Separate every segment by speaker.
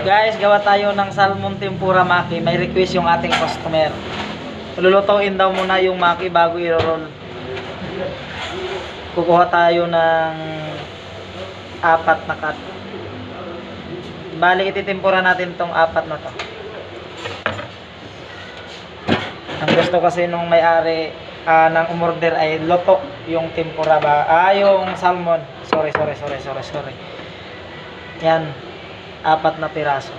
Speaker 1: Guys, gawa tayo ng salmon tempura maki. May request yung ating customer. Lulutuin daw muna yung maki bago i-roll. Kukuha tayo ng 4 na cut. Bali, ititempura natin tong 4 na to. Ang gusto kasi nung may-ari ng umorder ay loto yung tempura ba? Yung salmon. Sorry. Yan. 4 na piraso.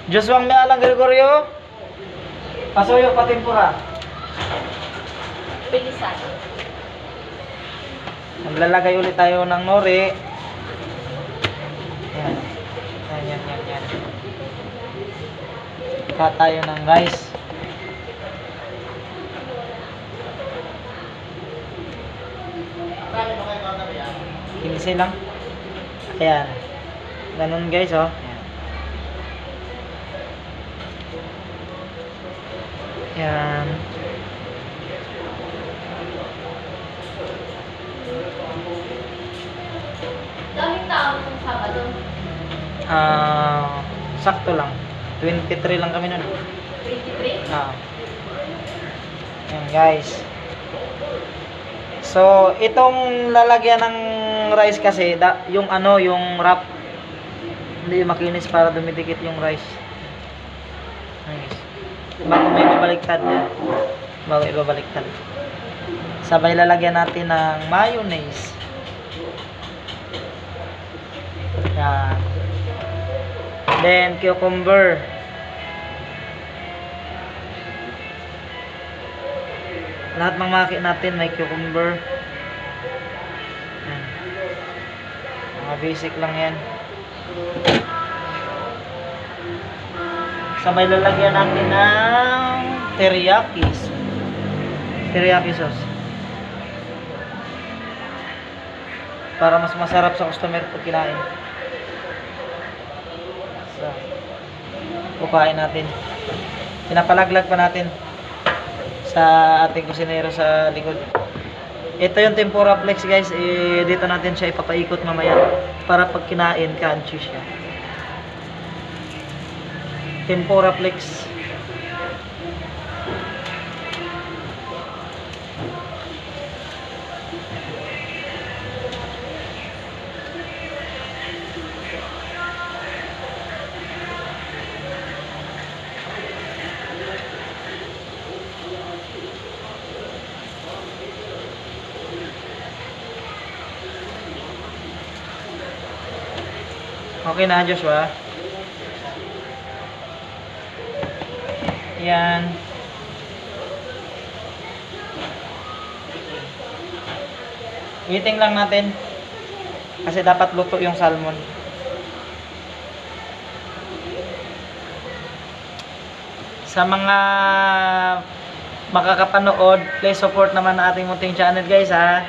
Speaker 1: Joshua may alang Gregorio. Pasuyo pa tempura.
Speaker 2: Bilisan.
Speaker 1: Maglalagay ulit tayo ng nori. Yan. Yan. Cut tayo ng rice. Kinisi lang. Ayan. Ganun guys, oh. Ayan.
Speaker 2: Daming tao ng Sabado.
Speaker 1: Sakto lang. 23 lang kami nun.
Speaker 2: 23?
Speaker 1: Ayan guys. So, itong lalagyan ng rice kasi, yung wrap, hindi makinis para dumidikit yung rice. Nice. Bago may babaliktad yan. Bago ibabaliktad. Sabay lalagyan natin ng mayonnaise. Yan. Then, cucumber. Lahat ng maki natin may cucumber. Yan. Mga basic lang yan. Sabay lalagyan natin ng teriyaki sauce. Para mas masarap sa customer pag kinain. So, kukain natin. Pinapalaglag pa natin sa ating kusinero sa likod. Ito yung tempura flex guys. Dito natin siya ipapaikot mamaya para pag kinain, crunchy siya. Tempura flex. Okay na, Joshua. Yan. Iting lang natin. Kasi dapat luto yung salmon. Sa mga makakapanood, please support naman ang ating munting channel guys ha.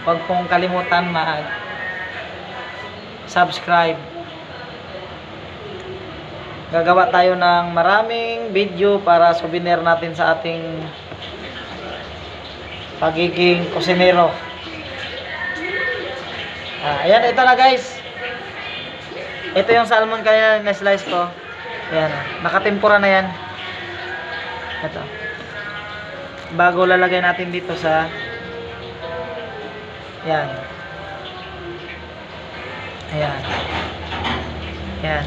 Speaker 1: Huwag pong kalimutan mag-subscribe. Gagawa tayo ng maraming video para souvenir natin sa ating pagiging kusinero. Ayan, ito na guys. Ito yung salmon kaya na-slice ko. Ayan, nakatempura na yan. Ito. Bago lalagay natin dito sa ayan. Ayan. Ayan.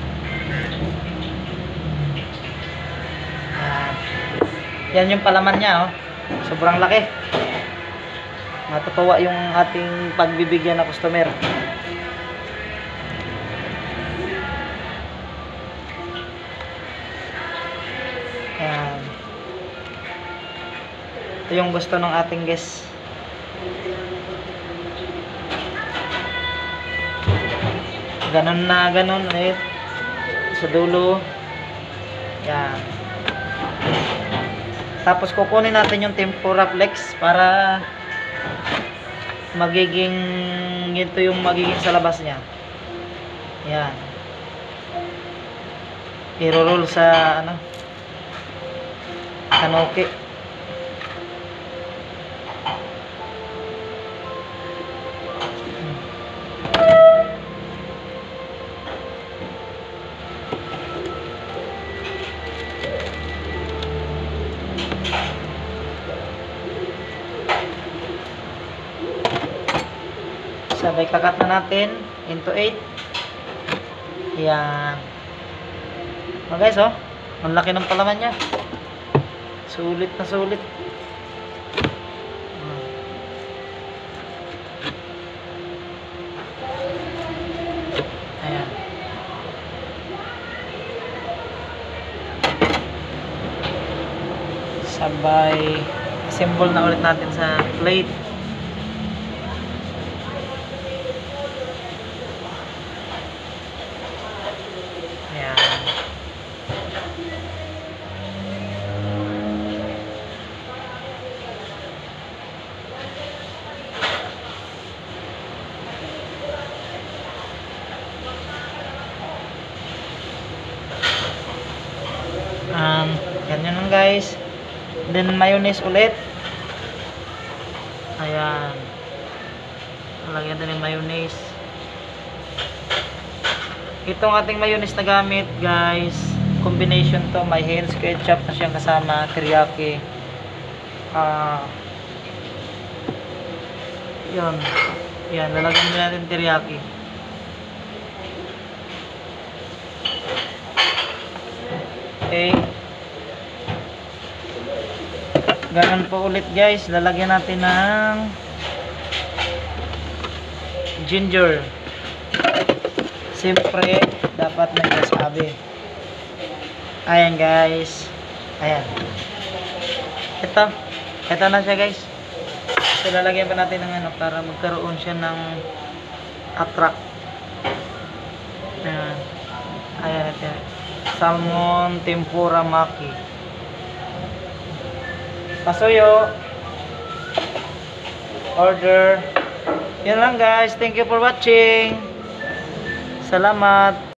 Speaker 1: Yan yung palaman niya, oh. Sobrang laki. Matutuwa yung ating pagbibigyan ng customer. Yan. Ito yung gusto ng ating guest. Ganon na ganon ulit. Sa dulo. Yan. Tapos kukunin natin yung tempura flex para magiging ito yung magiging sa labas niya. Yan. I-roll sa kanoke. Sabay kakat na natin into 8. Yan. Guys, oh. Ang laki ng palaman niya. Sulit na sulit. Ayan. Sabay assemble na ulit natin sa plate. Ayan. Ganyan lang guys. Then mayonnaise ulit. Ayan. Lagyan din ng mayonnaise. Itong ating mayonnaise na gamit guys, combination to, may Heinz ketchup na siyang kasama, teriyaki. Yun. Yan, lalagyan din natin teriyaki. Okay. Ganun po ulit guys, lalagyan natin ng ginger. Siyempre, dapat may wasabi. Ayan guys. Ayan. Ito na siya guys. So, lalagyan pa natin ng ano para magkaroon siya ng attract. Ayan. Ayan ito. Salmon tempura maki. Pasuyo. Order. Yan lang guys. Thank you for watching. Salamat.